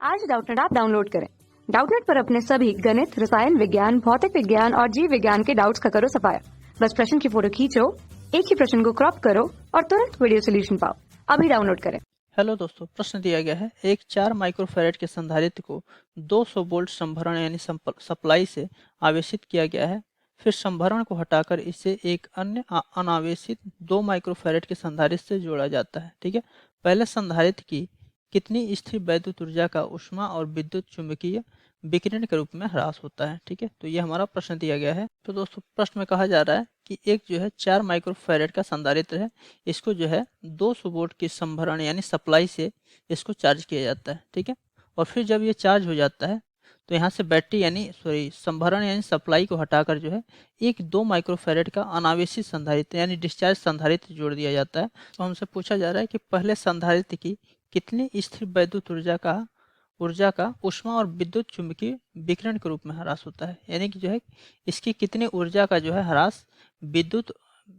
आज Doubtnut app download करें। Doubtnut पर अपने सभी गणित, रसायन विज्ञान, भौतिक विज्ञान और जीव विज्ञान के डाउट्स का करो सफाया। बस प्रश्न की फोटो खींचो, एक ही प्रश्न को क्रॉप करो और तुरंत वीडियो सोल्यूशन पाओ। अभी डाउनलोड करें। हेलो दोस्तों, प्रश्न दिया गया है एक 4 माइक्रोफैरेड के संधारित्र को 200 वोल्ट संभरण यानी सप्लाई से आवेशित किया गया है। फिर संभरण को हटाकर इसे एक अन्य अनावेशित 2 माइक्रोफैरेड के संधारित्र से जोड़ा जाता है। ठीक है, पहले संधारित्र की कितनी स्थिर वैद्युत ऊर्जा का ऊष्मा और विद्युत चुंबकीय विकिरण के रूप में ह्रास होता है। ठीक है, तो ये हमारा प्रश्न दिया गया है। तो दोस्तों प्रश्न में कहा जा रहा है कि एक जो है 4 माइक्रोफैरेड का संधारित्र है, इसको जो है 200 वोल्ट की संभरण यानी सप्लाई से इसको चार्ज किया जाता है। ठीक है, और फिर जब ये चार्ज हो जाता है तो यहाँ से बैटरी यानी संभरण यानी सप्लाई को हटाकर जो है एक 2 माइक्रोफैरेड का अनावेशित संधारित्र यानी डिस्चार्ज संधारित्र जोड़ दिया जाता है। तो हमसे पूछा जा रहा है कि पहले संधारित्र की कितनी स्थिर वैद्युत ऊर्जा का ऊष्मा और विद्युत चुंबकीय विकिरण के रूप में ह्रास होता है, यानी कि जो है इसकी कितनी ऊर्जा का जो है ह्रास विद्युत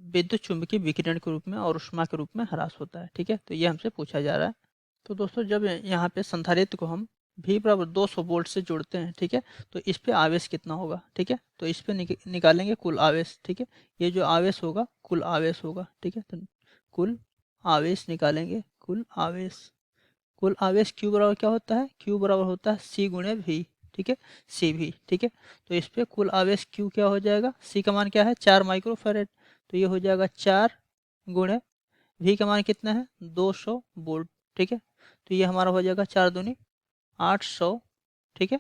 विद्युत चुंबकीय विकिरण के रूप में और ऊष्मा के रूप में ह्रास होता है। ठीक है, तो ये हमसे पूछा जा रहा है। तो दोस्तों जब यहाँ पे संधारित्र को हम V बराबर 200 वोल्ट से जोड़ते हैं, ठीक है, तो इस पे आवेश कितना होगा। ठीक है, तो इस पे निकालेंगे कुल आवेश। ठीक है, ये जो आवेश होगा कुल आवेश होगा। ठीक है, तो कुल आवेश निकालेंगे। कुल आवेश Q बराबर क्या होता है, Q बराबर होता है C गुणे V। ठीक है, CV। ठीक है, तो इस पे कुल आवेश Q क्या हो जाएगा, C का मान क्या है 4 माइक्रोफैरेड, तो ये हो जाएगा 4 गुणे V का मान कितना है 200 वोल्ट। ठीक है, तो ये हमारा हो जाएगा 4 दूनी 800। ठीक है,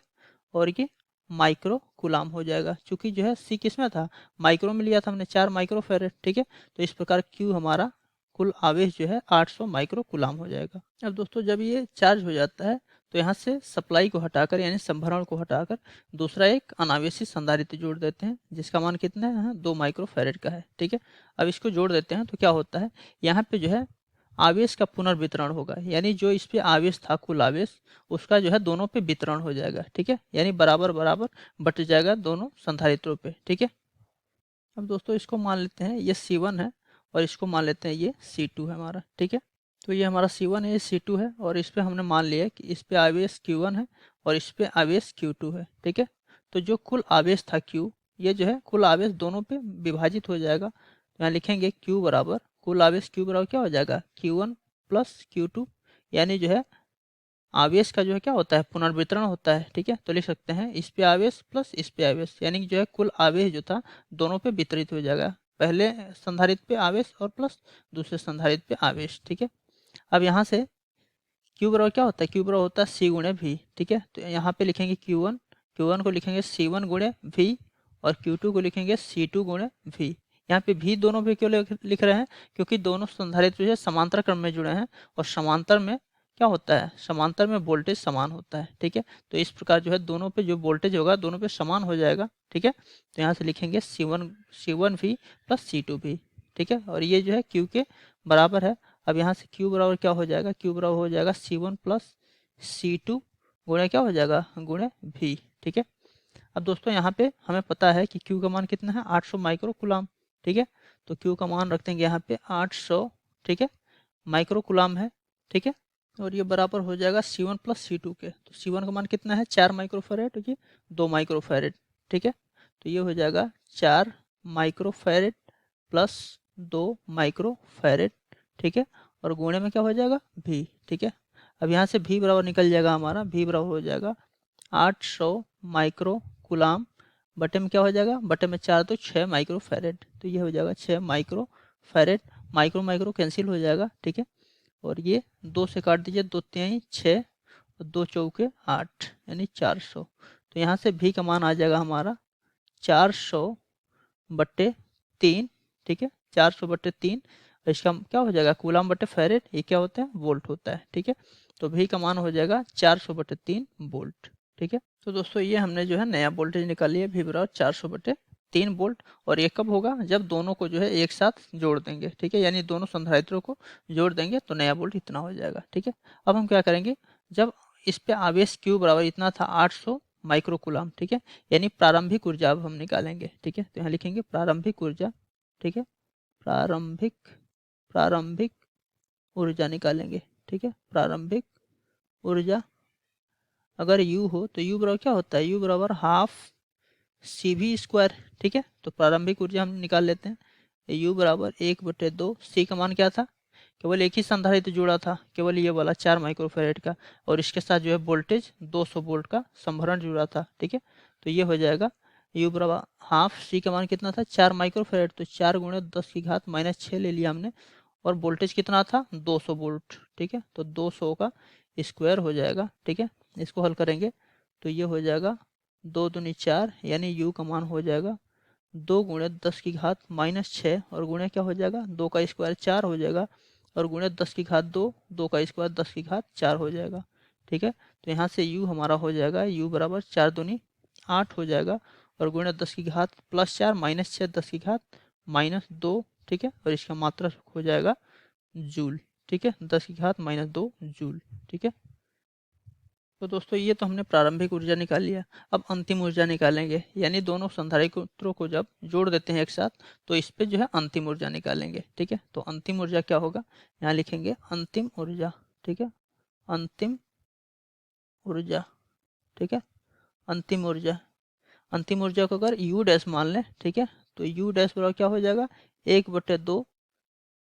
और ये माइक्रो कुलाम हो जाएगा, क्योंकि जो है C किस में था, माइक्रो में लिया था हमने 4 माइक्रोफैरेड। ठीक है, तो इस प्रकार Q हमारा कुल आवेश जो है 800 माइक्रो कुलाम हो जाएगा। अब दोस्तों जब ये चार्ज हो जाता है तो यहाँ से सप्लाई को हटाकर यानी संभरण को हटाकर दूसरा एक अनावेशित संधारित्र जोड़ देते हैं, जिसका मान कितना है 2 माइक्रोफैरेड का है। ठीक है, अब इसको जोड़ देते हैं तो क्या होता है, यहाँ पे जो है आवेश का पुनर्वितरण होगा, यानी जो इस पे आवेश था कुल आवेश उसका जो है दोनों पे वितरण हो जाएगा। ठीक है, यानी बराबर बराबर बट जाएगा दोनों संधारित्रों पे। ठीक है, अब दोस्तों इसको मान लेते हैं ये C1 है और इसको मान लेते हैं ये C2 है हमारा। ठीक है, तो ये हमारा C1 है, ये C2 है और इस पे हमने मान लिया है कि इस पे आवेश Q1 है और इस पे आवेश Q2 है। ठीक है, तो जो कुल आवेश था Q, ये जो है कुल आवेश दोनों पे विभाजित हो जाएगा। तो यहाँ लिखेंगे Q बराबर कुल आवेश Q बराबर क्या हो जाएगा Q1 प्लस Q2, यानी जो है आवेश का जो है क्या होता है पुनर्वितरण होता है। ठीक है, तो लिख सकते हैं इस पे आवेश प्लस इस पे आवेश, यानी कि जो है कुल आवेश जो था दोनों पे वितरित हो जाएगा, पहले संधारित्र पे आवेश और प्लस दूसरे संधारित्र पे आवेश। ठीक है, अब यहाँ से Q बराबर क्या होता है, Q बराबर होता है C गुणे V। ठीक है, तो यहाँ पे लिखेंगे Q1 को लिखेंगे C1 गुणे V और Q2 को लिखेंगे C2 गुणे V। यहाँ पे V दोनों पे क्यों लिख रहे हैं, क्योंकि दोनों संधारित्र जो है समांतर क्रम में जुड़े हैं और समांतर में क्या होता है, समांतर में वोल्टेज समान होता है। ठीक है, तो इस प्रकार जो है दोनों पे जो वोल्टेज होगा दोनों पे समान हो जाएगा। ठीक है, तो यहाँ से लिखेंगे C1V प्लस C2V। ठीक है, और ये जो है Q के बराबर है। अब यहाँ से Q बराबर क्या हो जाएगा, Q बराबर हो जाएगा C1 प्लस C2 गुणे क्या हो जाएगा गुणे V। ठीक है, अब दोस्तों यहाँ पे हमें पता है कि Q का मान कितना है 800 माइक्रो कुलाम। ठीक है, तो Q का मान रख देंगे यहाँ पे 800। ठीक है, माइक्रो कुलाम है। ठीक है, और ये बराबर हो जाएगा C1 प्लस C2 के, तो C1 का मान कितना है 4 माइक्रोफैरेड, तो ये 2 माइक्रोफैरेड। ठीक है, तो ये हो जाएगा 4 माइक्रोफैरेड प्लस 2 माइक्रोफैरेड। ठीक है, और गुणे में क्या हो जाएगा V। ठीक है, अब यहाँ से V बराबर निकल जाएगा हमारा, V बराबर हो जाएगा 800 माइक्रो कुलाम बटे में क्या हो जाएगा, बटे में 4 तो 6 माइक्रोफैरेड, तो ये हो जाएगा 6 माइक्रोफैरेड। माइक्रो माइक्रो कैंसिल हो जाएगा। ठीक है, और ये 2 से काट दीजिए, 2 तिहाई 6 और 2 चौके 8 यानी 400। तो यहाँ से V का मान आ जाएगा हमारा 400 बट्टे 3। ठीक है, 400 बट्टे 3, इसका क्या हो जाएगा कूलम बटे फैरेड, ये क्या होता है वोल्ट होता है। ठीक है, तो V का मान हो जाएगा 400 बटे 3 वोल्ट। ठीक है, तो दोस्तों ये हमने जो है नया वोल्टेज निकाली है V बराबर 400 बटे 3 वोल्ट, और ये कब होगा जब दोनों को जो है एक साथ जोड़ देंगे। ठीक है, यानी दोनों संधारित्रों को जोड़ देंगे तो नया वोल्ट इतना हो जाएगा। ठीक है, अब हम क्या करेंगे, जब इस पे आवेश Q बराबर इतना था 800 माइक्रो कुलाम। ठीक है, यानी प्रारंभिक ऊर्जा अब हम निकालेंगे। ठीक है, तो यहाँ लिखेंगे प्रारंभिक ऊर्जा। ठीक है, प्रारंभिक ऊर्जा निकालेंगे। ठीक है, प्रारंभिक ऊर्जा अगर u हो तो u बराबर क्या होता है, u बराबर हाफ CV स्क्वायर। ठीक है, तो प्रारंभिक ऊर्जा हम निकाल लेते हैं, u बराबर 1/2। C का मान क्या था, केवल एक ही संधारित्र जुड़ा था, केवल ये वाला 4 माइक्रोफेरेड का, और इसके साथ जो है वोल्टेज 200 वोल्ट का संभरण जुड़ा था। ठीक है, तो ये हो जाएगा u बराबर हाफ। C का मान कितना था, 4 माइक्रोफेरेड, तो 4 गुणे 10⁻⁻6 ले लिया हमने, और वोल्टेज कितना था, 200 वोल्ट। ठीक है, तो 200 का स्क्वायर हो जाएगा। ठीक है, इसको हल करेंगे तो ये हो जाएगा 2 दूनी 4, यानी u का मान हो जाएगा 2 गुणे 10⁻⁻6, और गुणे क्या हो जाएगा, 2 का स्क्वायर 4 हो जाएगा, और गुणे 10⁻2, 2 का स्क्वायर 10⁻4 हो जाएगा। ठीक है, तो यहाँ से u हमारा हो जाएगा, u बराबर 4 दूनी 8 हो जाएगा, और गुणे 10⁻+4 -6 10⁻2। ठीक है, और इसका मात्रक हो जाएगा जूल। ठीक है, 10⁻2 जूल। ठीक है, तो दोस्तों ये तो हमने प्रारंभिक ऊर्जा निकाल लिया। अब अंतिम ऊर्जा निकालेंगे, यानी दोनों संधारित्रों को जब जोड़ देते हैं एक साथ तो इस पे जो है अंतिम ऊर्जा निकालेंगे। ठीक है, तो अंतिम ऊर्जा क्या होगा, यहाँ लिखेंगे अंतिम ऊर्जा। ठीक है, अंतिम ऊर्जा। ठीक है, अंतिम ऊर्जा, अंतिम ऊर्जा को अगर u डैश मान लें, ठीक है, तो u डैश बराबर क्या हो जाएगा, 1/2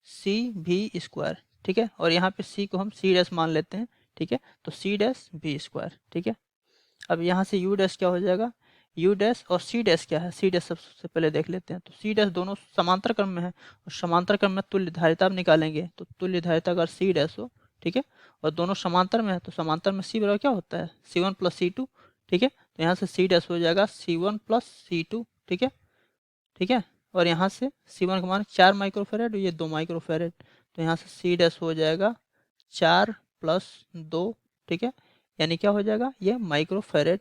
CV स्क्वायर। ठीक है, और यहाँ पे c को हम c डैश मान लेते हैं। ठीक है, तो c डैश v स्क्वायर। ठीक है, अब यहाँ से u डैश क्या हो जाएगा, u डैश और c डैश क्या है, c डैश सबसे पहले देख लेते हैं। तो c डैश दोनों समांतर क्रम में है, और समांतर क्रम में तुल्य धारिता निकालेंगे, तो तुल्य धारिता अगर c डैश हो, ठीक है, और दोनों समांतर में है, तो समांतर में c बराबर क्या होता है, C1 + C2। ठीक है, तो यहाँ से c डैश हो जाएगा C1 + C2। ठीक है, ठीक है, और यहाँ से C1 का मान 4 माइक्रोफेरेड, ये 2 माइक्रोफेरेड, तो यहाँ से c डैश हो जाएगा 4 + 2। ठीक है, यानी क्या हो जाएगा, ये माइक्रोफेरेड,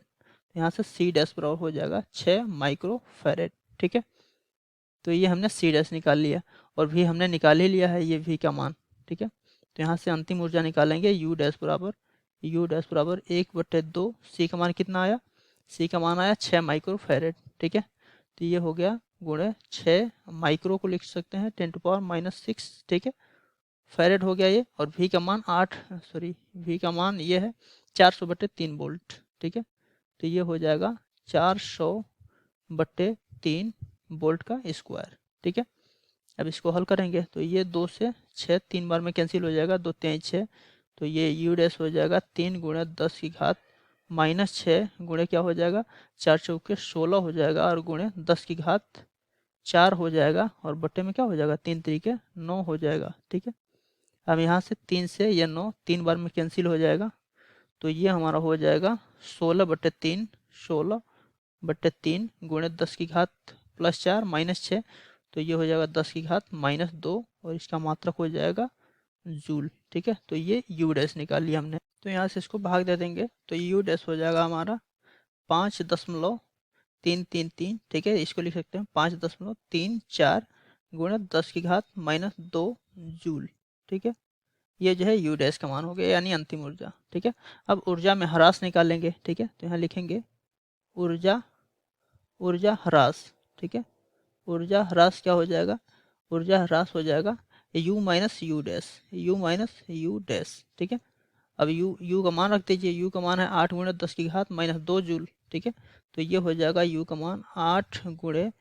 यहाँ से c डैश बराबर हो जाएगा 6 माइक्रोफेरेड। ठीक है, तो ये हमने c डैश निकाल लिया, और भी हमने निकाल ही लिया है ये v का मान। ठीक है, तो यहाँ से अंतिम ऊर्जा निकालेंगे, u डैश बराबर 1/2। c का मान कितना आया, c का मान आया 6 माइक्रोफेरेड। ठीक है, तो ये हो गया गुणे 6, माइक्रो को लिख सकते हैं 10⁻⁻6। ठीक है, फेरेड हो गया ये, और v का मान v का मान ये है 400/3 वोल्ट। ठीक है, तो ये हो जाएगा 400/3 वोल्ट का स्क्वायर। ठीक है, अब इसको हल करेंगे तो ये 2 से 6 3 बार में कैंसिल हो जाएगा, 2 3 6, तो ये u डैश हो जाएगा 3 गुणे 10⁻⁻6 गुणे क्या हो जाएगा, 4 चौके 16 हो जाएगा, और गुणे 10⁻4 हो जाएगा, और बट्टे में क्या हो जाएगा, 3 3 9 हो जाएगा। ठीक है, अब यहाँ से 3 से ये 9 3 बार में कैंसिल हो जाएगा, तो ये हमारा हो जाएगा 16/3 गुणे 10⁻+4 -6, तो ये हो जाएगा 10⁻−2, और इसका मात्रक हो जाएगा जूल। ठीक है, तो ये u डैश निकाल लिया हमने, तो यहाँ से इसको भाग दे देंगे, तो u डैश हो जाएगा हमारा 5.333। ठीक है, इसको लिख सकते हैं 5.34 गुणे 10⁻−2 जूल। ठीक है, ये जो है u डैश का मान हो गया, यानी अंतिम ऊर्जा। ठीक है, अब ऊर्जा में ह्रास निकालेंगे। ठीक है, तो यहाँ लिखेंगे ऊर्जा ह्रास। ठीक है, ऊर्जा ह्रास क्या हो जाएगा, ऊर्जा ह्रास हो जाएगा u - u डैश। ठीक है, अब u का मान रख दीजिए, u का मान है 8 गुणे 10⁻−2 जूल। ठीक है, तो ये हो जाएगा u का मान 8 गुणे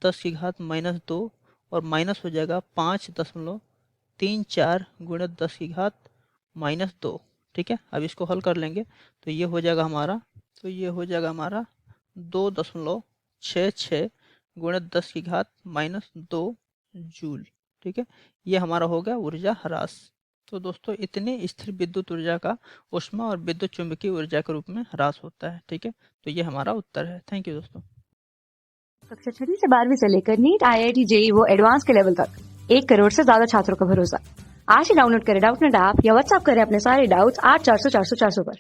10⁻−2, और माइनस हो जाएगा 5.34 गुणे 10⁻−2। ठीक है, अब इसको हल कर लेंगे तो ये हो जाएगा हमारा 2.66 गुणे 10⁻−2 जूल। ठीक है, ये हमारा हो गया ऊर्जा ह्रास। तो दोस्तों इतनी स्थिर विद्युत ऊर्जा का ऊष्मा और विद्युत चुंबकीय ऊर्जा के रूप में ह्रास होता है। ठीक है, तो ये हमारा उत्तर है। थैंक यू दोस्तों। कक्षा 6 से 12वीं से लेकर नीट, IIT, JEE वो एडवांस के लेवल तक 1 करोड़ से ज्यादा छात्रों का भरोसा। आज ही डाउनलोड करें डाउटनेट ऐप या व्हाट्सएप करें अपने सारे डाउट्स 8400 400 400 पर।